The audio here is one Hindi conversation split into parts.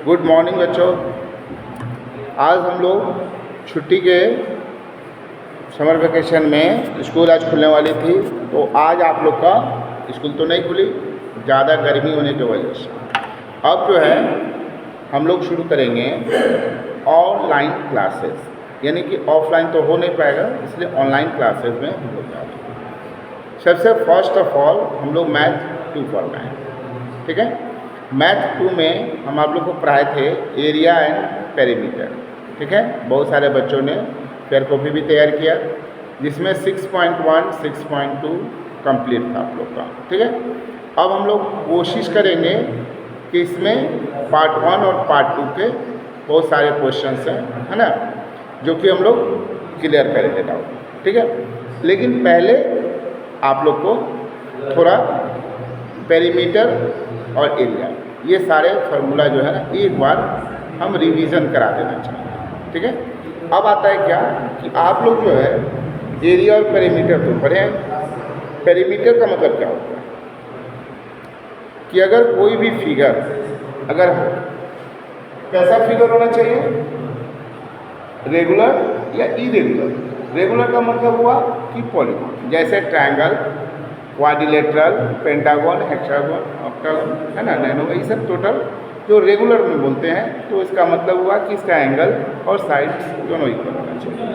गुड मॉर्निंग बच्चों। आज हम लोग छुट्टी के समर वेकेशन में स्कूल आज खुलने वाली थी, तो आज आप लोग का स्कूल तो नहीं खुली, ज़्यादा गर्मी होने की वजह से। अब जो है हम लोग शुरू करेंगे ऑनलाइन क्लासेस, यानी कि ऑफलाइन तो हो नहीं पाएगा, इसलिए ऑनलाइन क्लासेस में हम लोग जा रहे हैं। सबसे फर्स्ट ऑफ ऑल हम लोग मैथ 2 पढ़ना है, ठीक है। मैथ 2 में हम आप लोग को पढ़ाए थे एरिया एंड पेरीमीटर, ठीक है। बहुत सारे बच्चों ने पेयर कॉपी भी तैयार किया, जिसमें 6.1 6.2 कंप्लीट था आप लोग का, ठीक है। अब हम लोग कोशिश करेंगे कि इसमें पार्ट 1 और पार्ट 2 के बहुत सारे क्वेश्चंस हैं, है ना, जो कि हम लोग क्लियर करेंगे डाउट, ठीक है। लेकिन पहले आप लोग को थोड़ा पेरीमीटर और एरिया, ये सारे फार्मूला जो है ना एक बार हम रिवीजन करा देना चाहिए, ठीक है। अब आता है क्या कि आप लोग जो है एरिया और पेरीमीटर तो पढ़े हैं। पेरीमीटर का मतलब क्या होता है कि अगर कोई भी फिगर अगर हो, कैसा फिगर होना चाहिए, रेगुलर या इरेगुलर। रेगुलर का मतलब हुआ कि पॉलीगॉन, जैसे triangle, quadrilateral, pentagon, hexagon, octagon, है ना, नैनो, ये सब टोटल जो रेगुलर में बोलते हैं, तो इसका मतलब हुआ कि इसका एंगल और साइड्स दोनों इक्वल होना चाहिए,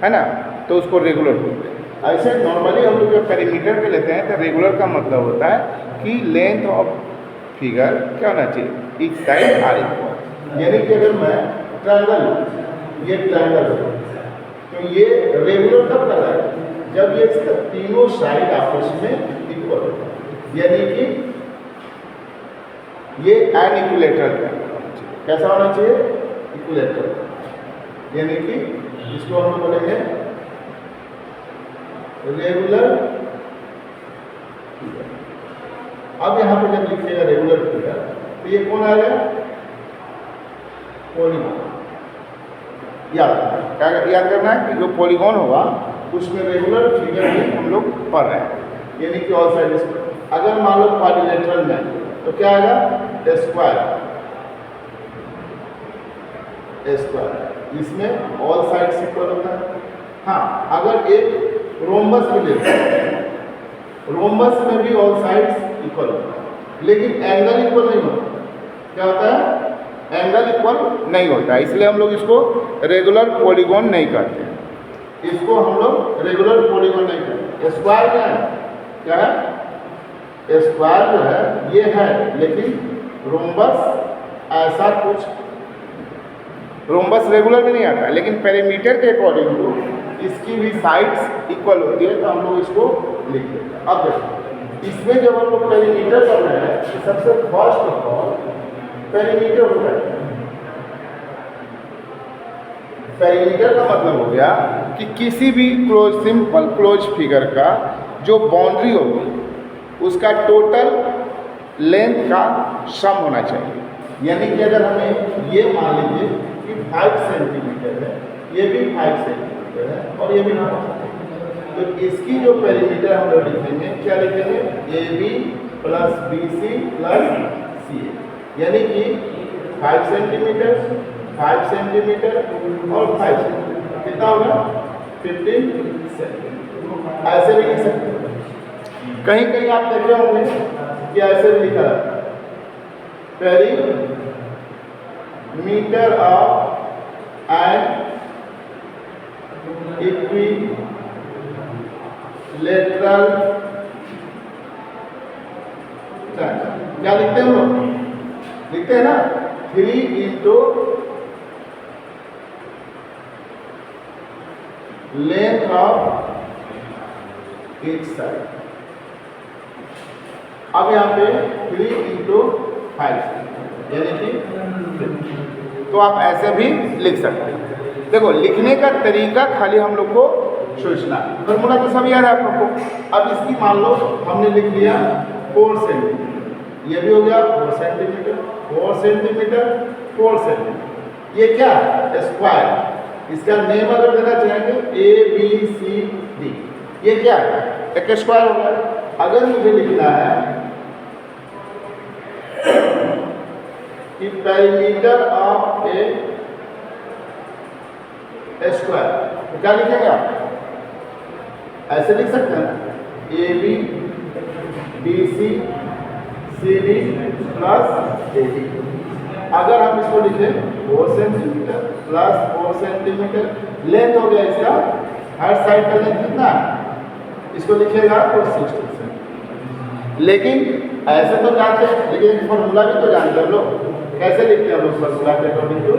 है ना, तो उसको रेगुलर बोलते हैं। ऐसे नॉर्मली हम लोग जब पेरीमीटर पे लेते हैं तो रेगुलर का मतलब होता है कि लेंथ ऑफ फिगर क्या होना चाहिए, ईच साइड आर इक्वल। यानी कि अगर मैं ट्रायंगल, ये ट्रायंगल है तो ये रेगुलर कब कहलाएगा, जब ये तीनों साइड आपस में इक्वल हो, यानी कि ये एनिक्विलेटरल कैसा होना चाहिए, इक्विलेटरल, यानी कि इसको हम बोलेंगे रेगुलर फिगर। अब यहाँ पे जब लिखिएगा रेगुलर फिगर तो ये कौन आएगा, पॉलीगॉन। याद करना है कि जो पॉलीगॉन होगा उसमें रेगुलर फिगर भी हम लोग पढ़ रहे हैं, यानी कि ऑल साइड। अगर मान लो क्वाड्रिलेटरल में तो क्या आएगा, स्क्वायर, इसमें ऑल साइड्स इक्वल होता है। हाँ, अगर एक रोम्बस भी लेते हैं, रोम्बस में भी ऑल साइड्स इक्वल होता है, लेकिन एंगल इक्वल नहीं होता। क्या होता है, एंगल इक्वल नहीं होता, इसलिए हम लोग इसको रेगुलर पॉलीगॉन नहीं कहते हैं, इसको हम लोग रेगुलर पॉलीगॉन नहीं कहते। स्क्वायर क्या है, क्या है, स्क्वायर जो है ये है, लेकिन रोम्बस ऐसा कुछ, रोम्बस रेगुलर में नहीं आता, लेकिन पेरीमीटर के अकॉर्डिंग टू इसकी भी साइड्स इक्वल होती है, तो हम लोग इसको लिख देते हैं। अब देखो इसमें जब हम लोग पेरीमीटर कर रहे हैं तो सबसे फर्स्ट ऑफ ऑल पेरीमीटर होता है। पेरीमीटर का मतलब हो गया कि किसी भी क्लोज, सिंपल क्लोज फिगर का जो बाउंड्री होगी उसका टोटल लेंथ का सम होना चाहिए। यानी कि अगर हमें ये मान लीजिए कि 5 सेंटीमीटर है, ये भी 5 सेंटीमीटर है और ये भी 5 सेंटीमीटर, तो इसकी जो पेरीमीटर हम लोग लिखेंगे, क्या लिखेंगे, AB + BC + CA, यानी कि 5 सेंटीमीटर, 5 सेंटीमीटर और 5 सेंटीमीटर, कितना होगा, 15 सेंटीमीटर। ऐसे भी लिख सकते हैं। कहीं कहीं आप देखे होंगे कि ऐसे भी लिखा है, perimeter of an equilateral triangle. क्या लिखते हैं हम लोग, लिखते हैं ना 3 × लेंथ ऑफ ईच साइड। अब यहाँ पे 3 × 5 यानी कि 50, तो आप ऐसे भी लिख सकते हैं। देखो लिखने का तरीका खाली हम लोग को सोचना है, फॉर्मूला तो सब याद है आप लोग को। अब इसकी मान लो हमने लिख लिया 4 सेंटीमीटर, ये भी हो गया 4 सेंटीमीटर, 4 सेंटीमीटर, 4 सेंटीमीटर। ये क्या है, स्क्वायर। इसका नेम अगर देना चाहेंगे ABCD, ये क्या है, एक स्क्वायर हो गया। अगर मुझे लिखना है कि पेरीमीटर ऑफ ए स्क्वायर, तो क्या लिखेंगे आप? ऐसे लिख सकते हैं A B B C C D plus A D. अगर हम इसको लिखें 4 सेंटीमीटर प्लस 4 सेंटीमीटर, लेंथ हो गया इसका, हर साइड का लेंथ कितना है? इसको लिखेगा तो 60 सेंटीमीटर। लेकिन ऐसे तो जानते हैं, लेकिन फॉर्मूला भी तो जानते हैं लोग। कैसे लिखते हैं लोग फॉर्मूला के according to?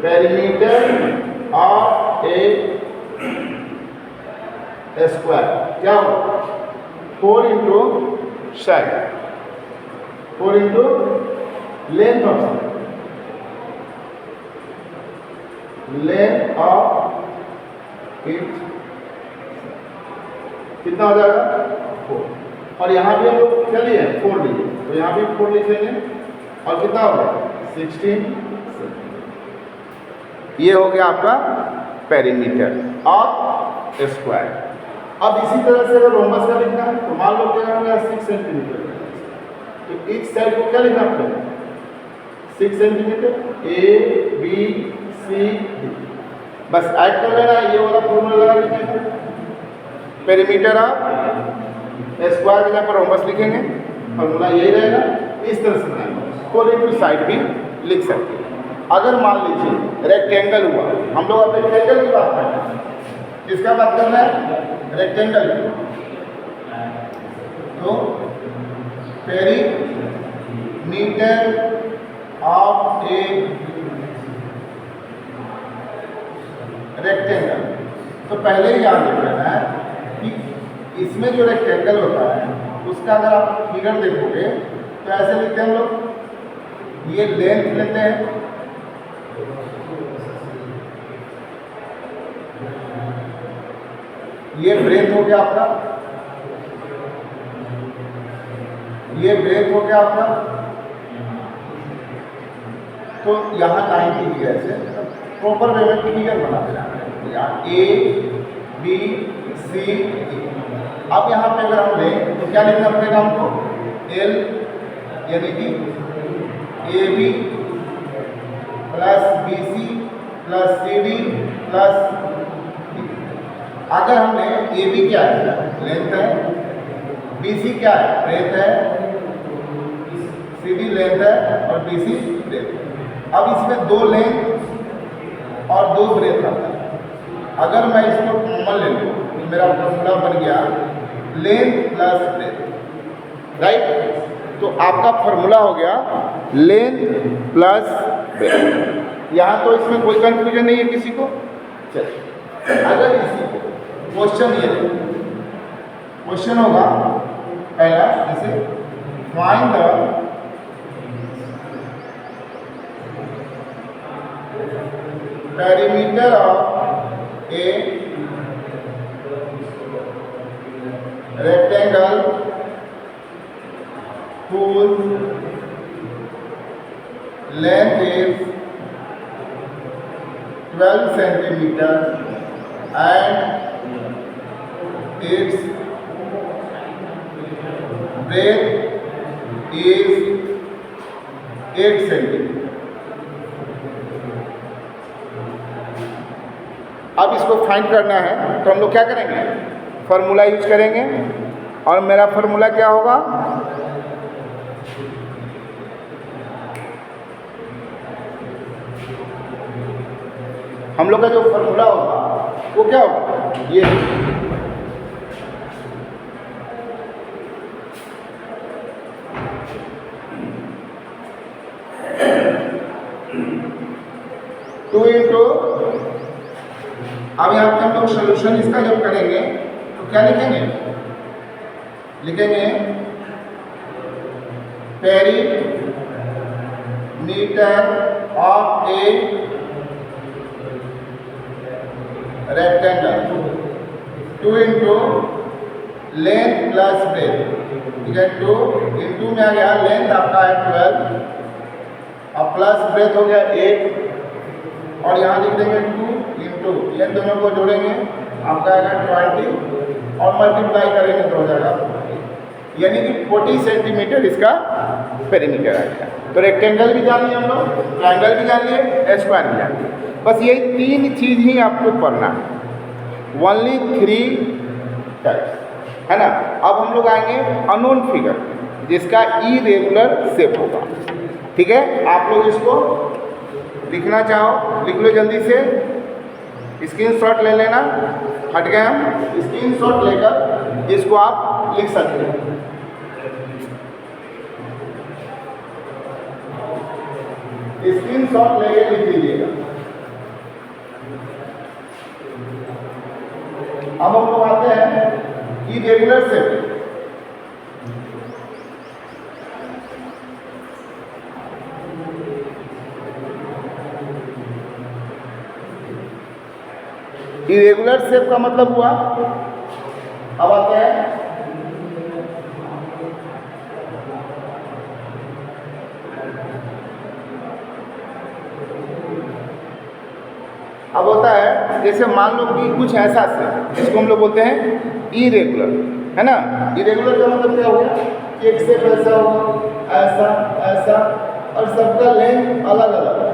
Perimeter of a square क्या हो? 4 into side, 4 into length of side, length of it कितना हो जाएगा? 4। और यहाँ भी हम लोग क्या लिए? 4 लिए, तो यहाँ भी 4 लिखेंगे। और कितना हो गया? 16। ये हो गया आपका पेरीमीटर ऑफ स्क्वायर। अब इसी तरह से अगर रोमबस का लिखना है तो मान लो क्या होगा? 6 सेंटीमीटर। तो इस साइड को क्या लिखना पड़ेगा? 6 centimetre, A B C D, बस ऐड कर लेना है। ये वाला फॉर्मूला लगा लीजिए, पेरीमीटर ऑफ स्क्वायर के जगह पर रोमबस लिखेंगे, फॉर्मूला यही रहेगा। इस तरह से बनाएंगे। 4 इंटू साइड भी लिख सकते हैं। अगर मान लीजिए रेक्टेंगल हुआ, हम लोग अब रेक्टेंगल की बात कर रहे हैं। किसका बात करना है? रेक्टेंगल। तो पेरीमीटर ऑफ ए रेक्टेंगल, तो पहले ही याद रखना है कि इसमें जो रेक्टेंगल होता है उसका अगर आप फिगर देखोगे तो ऐसे लिखते हैं हम लोग, ये लेंथ लेते हैं, ये ब्रेथ हो गया आपका, ये ब्रेथ हो गया आपका। तो यहाँ 90 डिग्री से प्रॉपर वे में फिगर बना देना है। A B C D. अब यहाँ पे अगर हम लें तो क्या लिखना पड़ेगा हमको? एल यानी कि A B plus B C plus C D plus. अगर हमने ए बी क्या है? लेंथ है, बी सी क्या है? ब्रेथ है, सी डी लेंथ है और बी सी ब्रेथ है। अब इसमें 2 लेंथ और 2 ब्रेथ आता है। अगर मैं इसको कॉमन ले लूँ तो मेरा फॉर्मूला बन गया लेंथ प्लस ब्रेथ, राइट? तो आपका फॉर्मूला हो गया लेंथ प्लस ब्रेथ। यहाँ तो इसमें कोई कंफ्यूजन नहीं है किसी को। चलिए, अगर इसी को क्वेश्चन ये क्वेश्चन होगा पहला, जैसे find the perimeter of a rectangle whose length is 12 centimeters and its breadth is 8 centimeters. अब इसको फाइंड करना है तो हम लोग क्या करेंगे? फार्मूला यूज करेंगे। और मेरा फार्मूला क्या होगा? हम लोग का जो फार्मूला होगा वो क्या होगा? ये 2 इंटू, अब यहाँ पे हम लोग सोल्यूशन इसका जब करेंगे तो क्या लिखेंगे? लिखेंगे perimeter of a rectangle 2 into length plus breadth, ठीक है। 2 इंटू में आ गया लेंथ आपका है 12 और प्लस ब्रेथ हो गया 8 और यहाँ लिख देंगे 2 इंटू, ये दोनों को जोड़ेंगे आपका आएगा 20 और मल्टीप्लाई करेंगे तो हो जाएगा यानी कि 40 सेंटीमीटर इसका पेरीमीटर आएगा। तो रेक्टेंगल भी जान लिए हम लोग, ट्रायंगल भी जान लिए, स्क्वायर भी जान लिए। बस यही 3 चीज़ ही आपको पढ़ना है, ओनली 3 टाइप्स, है ना। अब हम लोग आएंगे अननोन फिगर जिसका इरेगुलर शेप होगा। ठीक है, आप लोग इसको लिखना चाहो लिख लो जल्दी से, स्क्रीनशॉट ले लेना। हट गए हम, स्क्रीनशॉट लेकर इसको आप लिख सकते हैं। स्क्रीनशॉट लेके लिख लीजिएगा। अब हम लोग आते हैं इरेगुलर शेप। इरेगुलर शेप का मतलब हुआ, अब आते हैं अब होता है जैसे मान लो कि कुछ ऐसा शेप जिसको हम लोग बोलते हैं इरेगुलर, है ना। इरेगुलर का मतलब क्या हो गया कि एक शेप ऐसा होगा, ऐसा ऐसा, और सबका लेंथ अलग अलग है।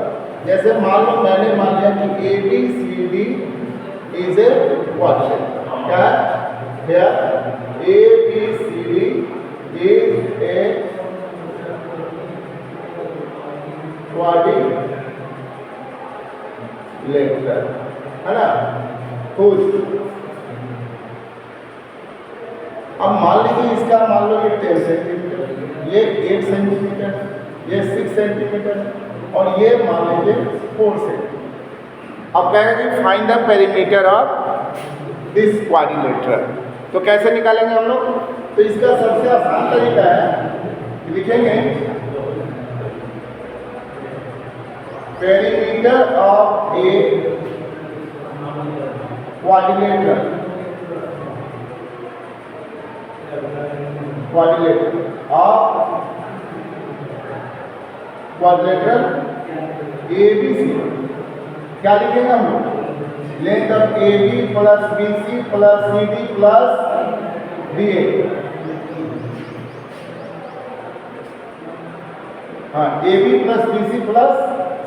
जैसे मान लो मैंने मान लिया कि ABCD इज ए क्वाड्रिलेटरल, क्या है क्या, ABCD इज ए क्वाड्रिलेटरल, है ना। खुश। अब मान लीजिए इसका मान लो ये 10 सेंटीमीटर, ये 8 सेंटीमीटर, ये 6 सेंटीमीटर, और ये मान लीजिए 4 सेंटीमीटर। अब कहेगा कि find the perimeter of this quadrilateral. तो कैसे निकालेंगे हम लोग? तो इसका सबसे आसान तरीका है, लिखेंगे perimeter of a quadrilateral, of quadrilateral ABC। क्या लिखेंगे हम लोग? Length of AB plus BC plus CD plus DA। हाँ, AB plus BC plus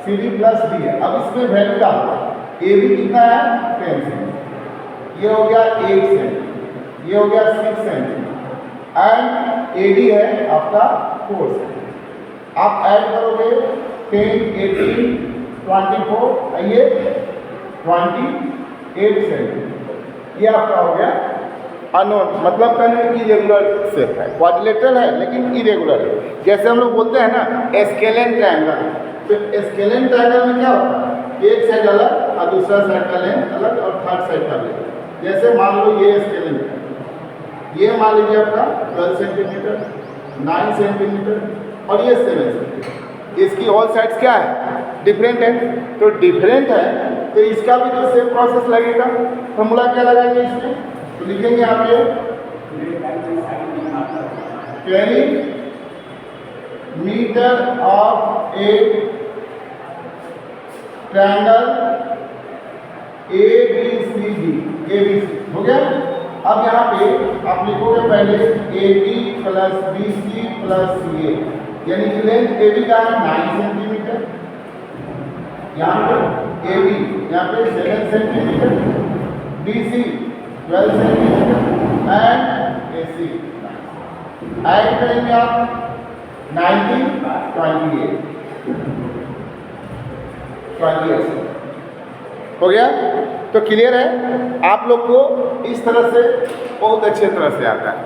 CD plus DA। अब इसमें वैल्यू क्या होगा? AB कितना है? 10 सेंटीमीटर, ये हो गया 8 सेंटीमीटर, ये हो गया 6 सेंटीमीटर, एंड AD है आपका 4 सेंटीमीटर। आप ऐड करोगे 10, 18, 24, आइए 28 सेंटीमीटर, ये आपका हो गया अननोन, मतलब कहने इरेगुलर शेप है, क्वाड्रिलेटरल है लेकिन इरेगुलर है। जैसे हम लोग बोलते हैं ना स्केलेन ट्रायंगल, तो स्केलेन ट्रायंगल में क्या होता है, एक साइड अलग और दूसरा साइड का लेंथ अलग और थर्ड साइड का लेंथ। जैसे मान लो ये स्केलेन है, ये मान लीजिए आपका 12 सेंटीमीटर, 9 सेंटीमीटर और ये 7 सेंटीमीटर। इसकी ऑल साइड्स क्या है? डिफरेंट है। तो डिफरेंट है तो इसका भी तो सेम प्रोसेस लगेगा। फॉर्मूला क्या लगाएंगे इसमें? तो लिखेंगे आप ये perimeter of A triangle ABCD, ABC हो गया। अब यहाँ पे आप लिखोगे पहले AB plus BC plus CA, यानी कि लेंथ AB का है 9 सेंटीमीटर, यहाँ पे AB यहाँ पे 7 centimetre, BC 12 centimetre and AC। Add करेंगे आप 19, 28 हो गया। तो क्लियर है, आप लोग को इस तरह से बहुत अच्छे तरह से आता है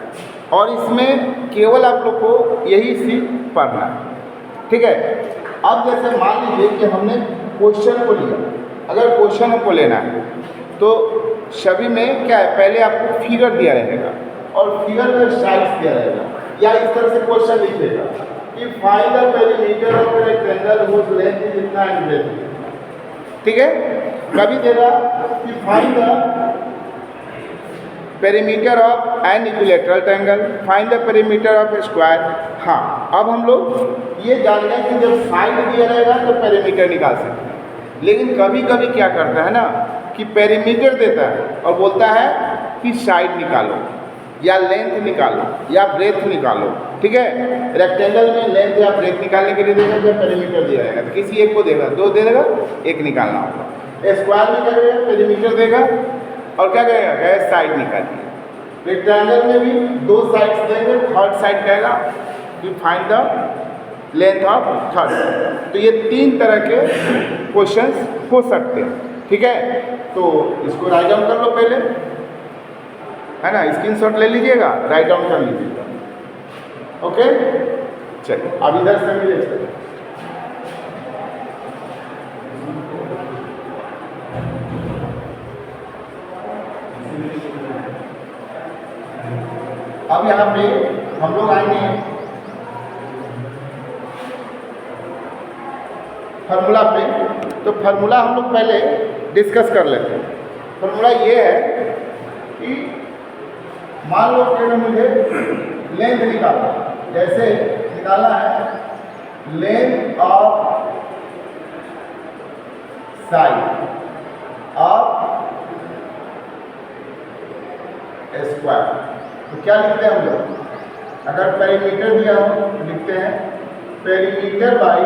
और इसमें केवल आप लोग को यही सीख पढ़ना है। ठीक है। अब जैसे मान लीजिए कि हमने क्वेश्चन को लिया, अगर क्वेश्चन को लेना है तो सभी में क्या है, पहले आपको फिगर दिया रहेगा और फिगर का साइज दिया रहेगा, या इस तरह से क्वेश्चन लिखिएगा कि find the perimeter of a rectangle whose length is इतना एंड ब्रेड्थ। ठीक है। कभी देगा कि find the perimeter of an equilateral triangle, find the perimeter of a square. हाँ, अब हम लोग ये जान गए कि जब साइड दिया रहेगा तो पेरीमीटर निकाल सकते हैं, लेकिन कभी कभी क्या करता है ना कि पेरीमीटर देता है और बोलता है कि साइड निकालो, या लेंथ निकालो या ब्रेथ निकालो, ठीक है। रेक्टेंगल में लेंथ या ब्रेथ निकालने के लिए देगा जब पेरीमीटर दिया जाएगा, तो किसी एक को देगा, दो दे देगा, एक निकालना होगा। स्क्वायर में क्या करेगा, पेरीमीटर देगा और क्या कहेगा, साइड निकालिए। रेक्टेंगल में भी दो साइड्स देंगे, थर्ड साइड कहेगा कि find the length of third. तो ये तीन तरह के क्वेश्चंस हो सकते हैं, ठीक है। तो इसको राइट डाउन कर लो पहले, है ना, स्क्रीनशॉट ले लीजिएगा, राइट डाउन कर लीजिएगा, ओके। चलिए अब इधर से मिले चलिए। अब यहाँ पे हम लोग आएंगे फार्मूला पे। तो फार्मूला हम लोग पहले डिस्कस कर लेते हैं। फार्मूला ये है कि मान लो कि मुझे लेंथ निकालना, जैसे निकालना है length of side of square. तो क्या लिखते हैं हम लोग, अगर पेरीमीटर दिया हो तो लिखते हैं पेरीमीटर बाई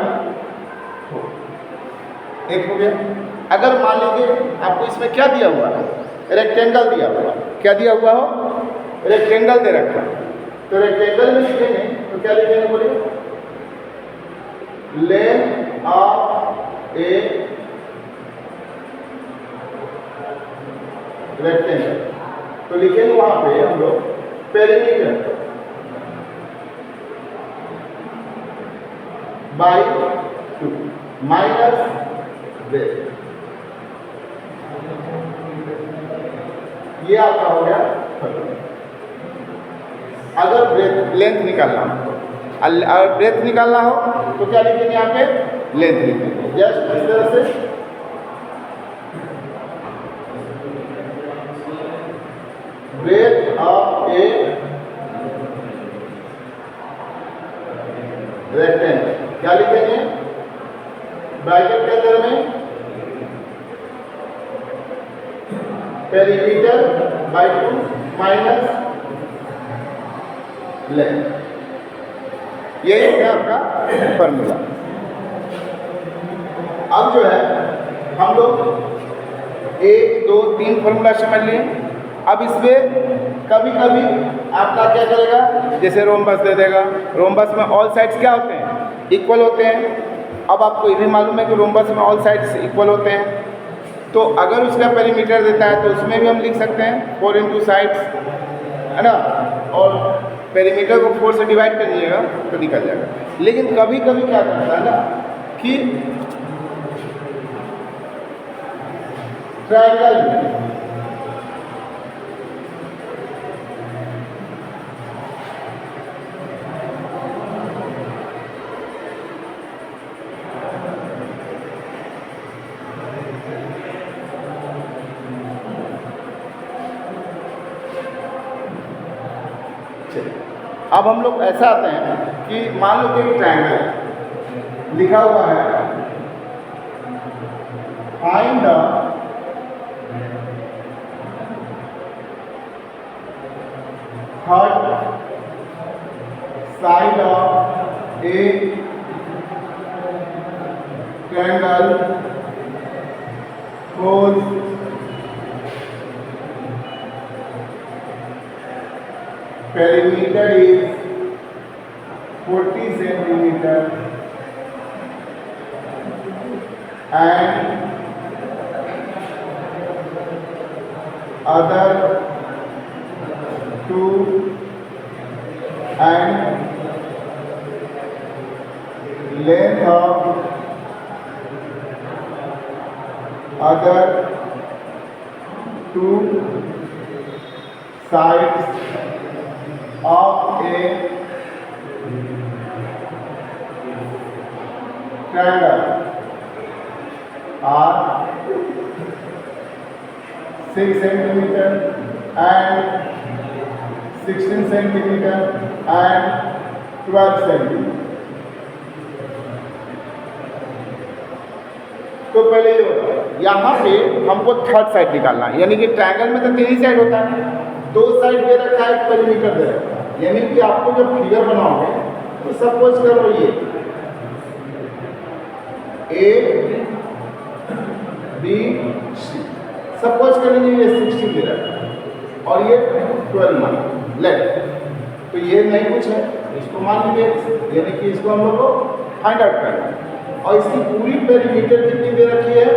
4, एक हो गया। अगर मान लीजिए आपको इसमें क्या दिया हुआ है, रेक्टेंगल दिया हुआ, क्या दिया हुआ हो, रेक्टेंगल दे रखा, तो रेक्टेंगल में लिखेंगे तो क्या लिखेंगे, बोलिए, लेंथ ऑफ ए रेक्टेंगल। तो लिखेंगे वहां पे हम लोग पेरीमीटर बाई 2 माइनस ब्रेथ। ये आपका हो गया। अगर ब्रेथ लेंथ निकालना हो, अगर ब्रेथ निकालना हो तो क्या लिखेंगे, यहाँ पे लेंथ लिखेंगे, जस्ट इस तरह से ब्रेथ ऑफ ए रेक्टेंगल। क्या लिखेंगे, ब्रैकेट के अंदर में पेरीमीटर बाई 2 माइनस लेंथ। यही है आपका फॉर्मूला। अब जो है हम लोग 1 2 3 फॉर्मूला समझ लिए। अब इसमें कभी कभी आपका क्या करेगा, जैसे रोम्बस दे देगा, रोम्बस में ऑल साइड्स क्या होते हैं, इक्वल होते हैं। अब आपको ये भी मालूम है कि रोम्बस में ऑल साइड्स इक्वल होते हैं, तो अगर उसका पेरीमीटर देता है तो उसमें भी हम लिख सकते हैं 4 इंटू साइड्स, है ना, और पेरीमीटर को 4 से डिवाइड कर दीजिएगा तो निकल जाएगा। लेकिन कभी कभी क्या करता है ना कि ट्रायंगल अब हम लोग ऐसा आते हैं कि मान लो कि एक ट्रायंगल लिखा हुआ है, find the third side of A triangle whose perimeter is 40 centimeter and other two and length of other two sides of a triangle are 6 centimeter and 16 centimeter and 12 centimeter। तो पहले ये यहाँ पे हमको थर्ड साइड निकालना है, यानी कि ट्रायंगल में तो 3 ही साइड होता है, दो साइड दे रखा है, एक पेरीमीटर दे रखा है, यानी कि आपको जब फिगर बनाओगे तो सपोज करो ये ए बी सी, सपोज कर लीजिए ये 60 दे रखा है और ये 12 मान लेट, तो ये नहीं कुछ है, इसको मान लीजिए, यानी कि इसको हम लोग को फाइंड आउट करना है। और इसकी पूरी पेरीमीटर कितनी दे रखी है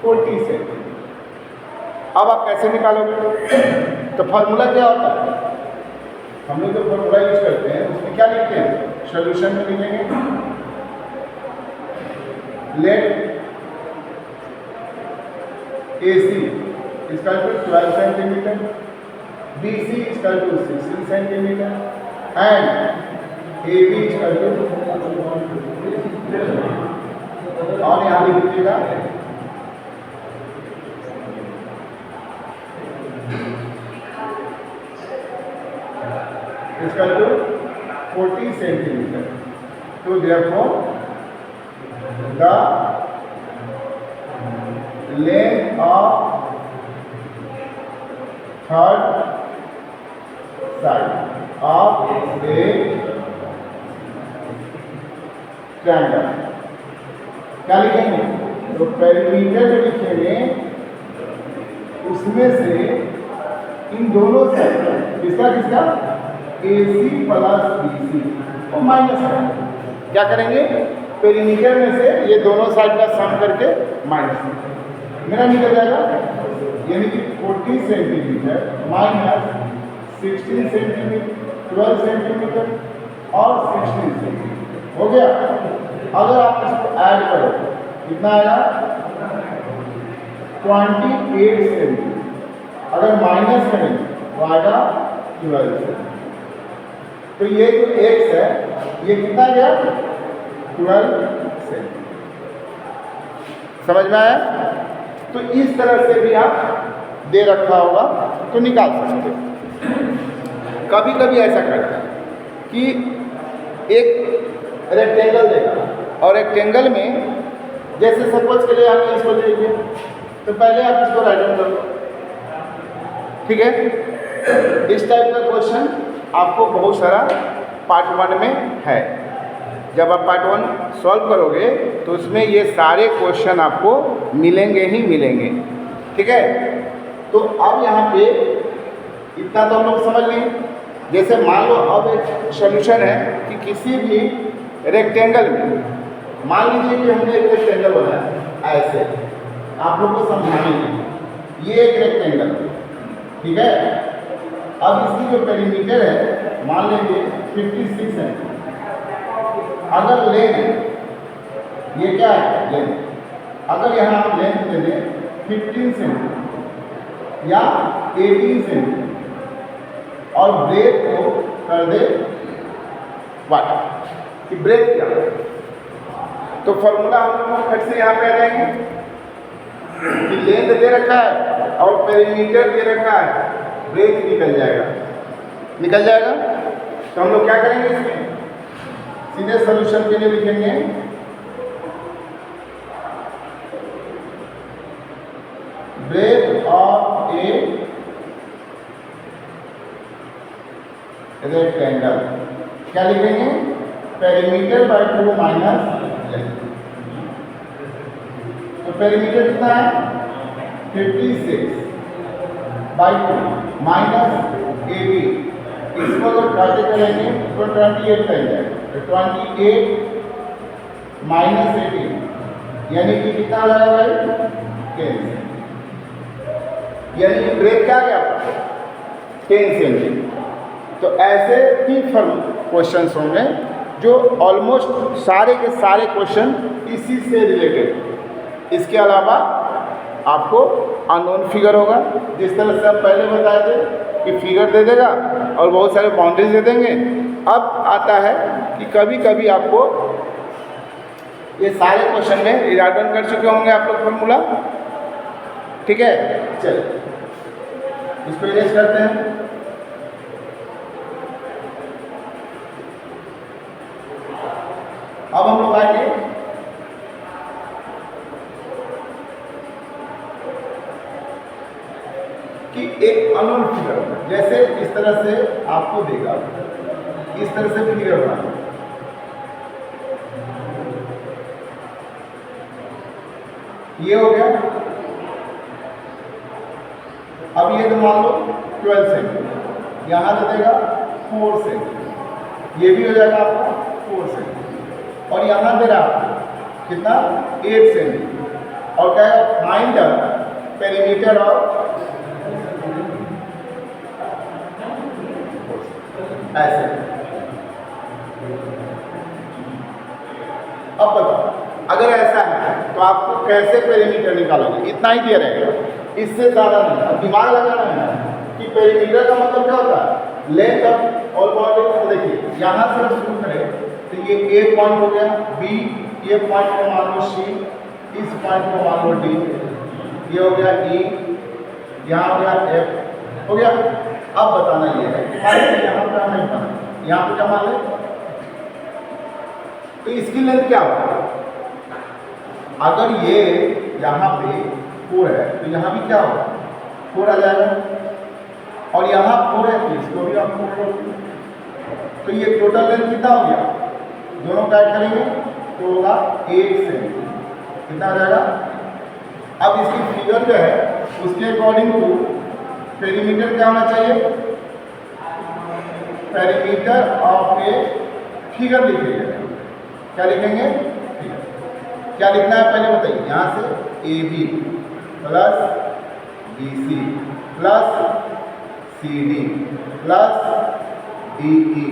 40 से। अब आप कैसे निकालोगे? तो फार्मूला क्या होता है, हम लोग जो फार्मूला यूज करते हैं उसमें क्या लिखते हैं, सॉल्यूशन में लिखेंगे लेट AC इसका 12 सेंटीमीटर, BC इसका 16 सेंटीमीटर एंड AB इसका और यहाँ लिख दीजिएगा इसका 40 सेंटीमीटर। तो therefore the length of third side of a triangle क्या लिखेंगे? तो पेरीमीटर जो लिखेंगे उसमें से इन दोनों साइड किसका किसका AC प्लस BC और माइनस करेंगे, क्या करेंगे? पेरीमीटर में से ये दोनों साइड का सम करके माइनस मेरा निकल जाएगा, यानी कि 40 सेंटीमीटर माइनस 16 सेंटीमीटर 12 सेंटीमीटर और 16 सेंटीमीटर हो गया। अगर आप इसको ऐड करो कितना आएगा 28 सेंटीमीटर, अगर माइनस करें तो आएगा 12 सेंटीमीटर। तो ये जो x है ये कितना गया 12 सेंटीमीटर, समझ में आया? तो इस तरह से भी आप दे रखा होगा तो निकाल सकते हो। कभी कभी ऐसा करता है कि एक रेक्टेंगल देगा और रेक्टेंगल में जैसे सपोज के लिए आप इसको लीजिए, तो पहले आप इसको राइट डाउन कर लो, ठीक है? इस टाइप का क्वेश्चन आपको बहुत सारा पार्ट 1 में है। जब आप पार्ट 1 सॉल्व करोगे तो उसमें ये सारे क्वेश्चन आपको मिलेंगे ही मिलेंगे, ठीक है? तो अब यहाँ पे इतना तो हम लोग समझ लिए। जैसे मान लो अब एक सॉल्यूशन है कि किसी भी रेक्टेंगल में, मान लीजिए कि हमने एक रेक्टेंगल बनाया ऐसे, आप लोग को समझाने के लिए ये एक रेक्टेंगल, ठीक है? अब इसकी जो पेरीमीटर है मान लीजिए 56 है, अगर लेंथ ये क्या है लेंथ, अगर यहाँ आप लेंथ ले लें 15 सेंटीमीटर या 18 सेंटीमीटर और ब्रेथ को कर दे वाट कि ब्रेथ क्या, तो फॉर्मूला हम लोग फिर से यहाँ पे आ जाएंगे कि लेंथ दे रखा है और पेरीमीटर दे रखा है, ब्रेथ निकल जाएगा। तो हम लोग क्या करेंगे इसमें सीधे सॉल्यूशन के लिए लिखेंगे ब्रेथ ऑफ ए रेक्टेंगल, क्या लिखेंगे पेरीमीटर बाय 2 माइनस लेंथ। तो पेरीमीटर कितना है 56 बाई 2 माइनस AB, इसको जब घाटे करेंगे तो 28 बन जाएगा, तो 28 माइनस 18 यानी कि कितना आ जाएगा भाई 10, यानी कि ब्रेथ क्या गया 10 सेंटीमीटर। तो ऐसे 3 क्वेश्चंस होंगे जो ऑलमोस्ट सारे के सारे क्वेश्चन इसी से रिलेटेड। इसके अलावा आपको अननोन फिगर होगा, जिस तरह से आप पहले बताए थे कि फिगर दे देगा और बहुत सारे बाउंड्रीज दे देंगे। अब आता है कि कभी कभी आपको ये सारे क्वेश्चन में इरादन कर चुके होंगे आप लोग फॉर्मूला, ठीक है? चलिए इसको इरेज करते हैं। अब हम लोग आएंगे कि एक अननोन फिगर जैसे इस तरह से आपको देगा, इस तरह से फिगर बनाना, ये हो गया। अब ये तो मान लो 12 सेंटीमीटर, यहाँ दे देगा 4 सेंटीमीटर, ये भी हो जाएगा आपका 4 सेंटीमीटर, और यहाँ दे रहा कितना 8 सेंटीमीटर, और क्या है फाइंड द पेरीमीटर ऑफ, ऐसे। अब बताओ अगर ऐसा है तो आपको कैसे पेरीमीटर निकालोगे, इतना ही दिया रहेगा, इससे ज़्यादा नहीं। अब दिमाग लगाना है कि पेरीमीटर का मतलब क्या होता है, लेंथ ऑफ ऑल बॉडी। देखिए यहाँ से शुरू करें तो ये ए पॉइंट हो गया, बी, ये पॉइंट को मान लो सी, इस पॉइंट को मान लो डी, ये हो गया ई, यहाँ हो गया एफ, हो गया। अब बताना ये है कि मान लीजिए यहाँ पे हमें बताना, यहाँ पे क्या मान लें, तो इसकी लेंथ क्या होगा, अगर ये यहाँ पे 4 है तो यहाँ भी क्या होगा 4 आ जाएगा, और यहाँ 4 है तो इसको भी आप 4 करोगे, तो ये टोटल लेंथ कितना हो गया, दोनों का ऐड करेंगे तो होगा 8 सेंटीमीटर, कितना आ जाएगा। अब इसकी फिगर जो है उसके अकॉर्डिंग टू पेरीमीटर क्या होना चाहिए, पेरीमीटर ऑफ ए फिगर लिखेंगे, क्या लिखेंगे, क्या लिखना है पहले बताइए, यहाँ से A B plus B C plus C D plus D E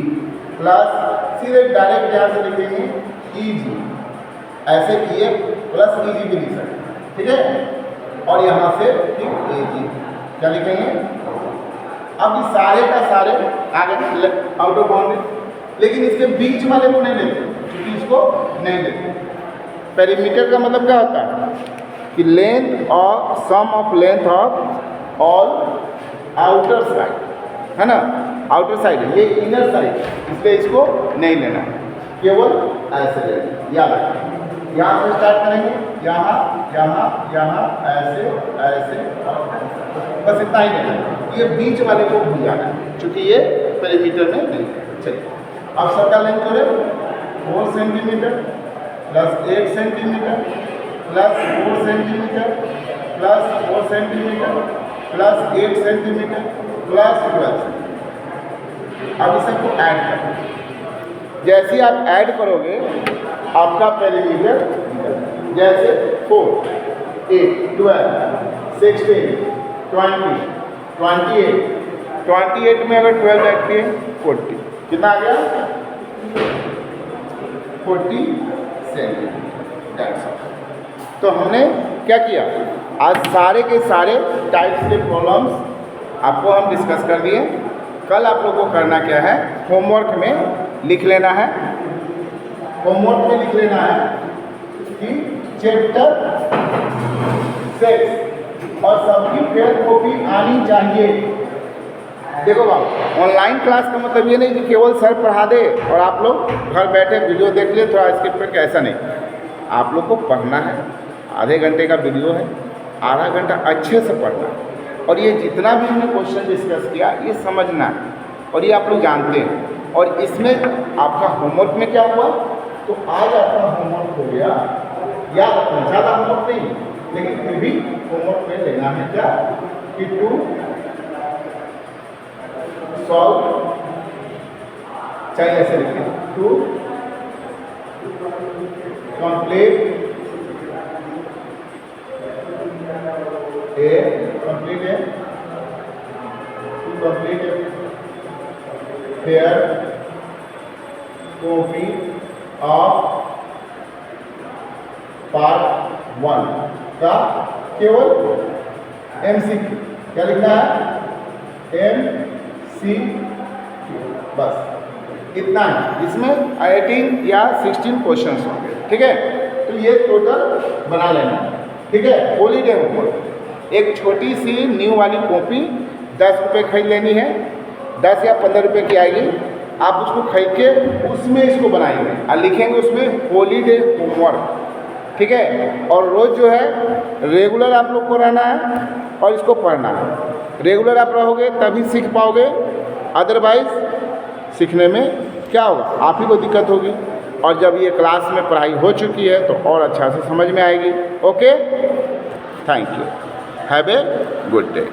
plus, सीधे डायरेक्ट यहाँ से लिखेंगे ई जी, ऐसे किए प्लस ई जी भी लिख सकते हैं, ठीक है, और यहाँ से फिर ए जी क्या लिखेंगे। अब इस सारे का सारे आगे आउट ऑफ बाउंड्री, लेकिन इसके बीच वाले को नहीं लेते क्योंकि इसको नहीं लेते। पेरीमीटर का मतलब क्या होता है कि लेंथ और sum of length of all outer side, है ना, आउटर साइड है, ये इनर साइड, इसलिए इसको नहीं लेना है, केवल ऐसे लेना, याद रखें। यहाँ से स्टार्ट करेंगे, यहाँ यहाँ यहाँ ऐसे ऐसे और ऐसे, बस इतना ही लेना है, ये बीच वाले को भूल जाना है क्योंकि ये पेरीमीटर में नहीं है। चलिए अब सबका लेंथ करें 4 centimetre plus 8 centimetre plus 4 centimetre plus 4 centimetre plus 8 centimetre plus 12 centimetre. अब इस सबको ऐड करें, जैसे आप ऐड करोगे आपका पेरीमीटर, जैसे 4, 8, 12, 16, 20, 28, 28 में अगर 12 ऐड किए 40, कितना आ गया 40 सेंटीमीटर। तो हमने क्या किया, आज सारे के सारे टाइप्स के प्रॉब्लम्स आपको हम डिस्कस कर दिए। कल आप लोगों को करना क्या है, होमवर्क में लिख लेना है, होमवर्क में लिख लेना है कि चैप्टर 6 और सबकी फेयर कॉपी आनी चाहिए। देखो बाबू, ऑनलाइन क्लास का मतलब ये नहीं कि केवल सर पढ़ा दे और आप लोग घर बैठे वीडियो देख लिए थोड़ा स्किप करके, ऐसा नहीं, आप लोग को पढ़ना है। आधे घंटे का वीडियो है, आधा घंटा अच्छे से पढ़ना है, और ये जितना भी हमने क्वेश्चन डिस्कस किया ये समझना है, और ये आप लोग जानते हैं। और इसमें आपका होमवर्क में क्या हुआ, तो आज आपका होमवर्क हो गया, याद रखना ज़्यादा होमवर्क नहीं, लेकिन फिर भी होमवर्क में लेना है क्या कि टू सॉल्व, चाहे ऐसे लिखें, to complete a fair copy of part 1 का केवल MCQ, क्या लिखना है MCQ, बस इतना ही। इसमें 18 या 16 क्वेश्चंस होंगे, ठीक है। तो ये टोटल बना लेना, ठीक है। हॉलीडे होमवर्क, एक छोटी सी न्यू वाली कॉपी 10 रुपये खरीद लेनी है, 10 या 15 रुपये की आएगी, आप उसको खरीद के उसमें इसको बनाएंगे और लिखेंगे उसमें हॉलीडे होमवर्क, ठीक है। और रोज़ जो है रेगुलर आप लोग को रहना है और इसको पढ़ना है। रेगुलर आप रहोगे तभी सीख पाओगे, अदरवाइज सीखने में क्या होगा, आप ही को दिक्कत होगी। और जब ये क्लास में पढ़ाई हो चुकी है तो और अच्छा से समझ में आएगी। Okay, thank you, have a good day.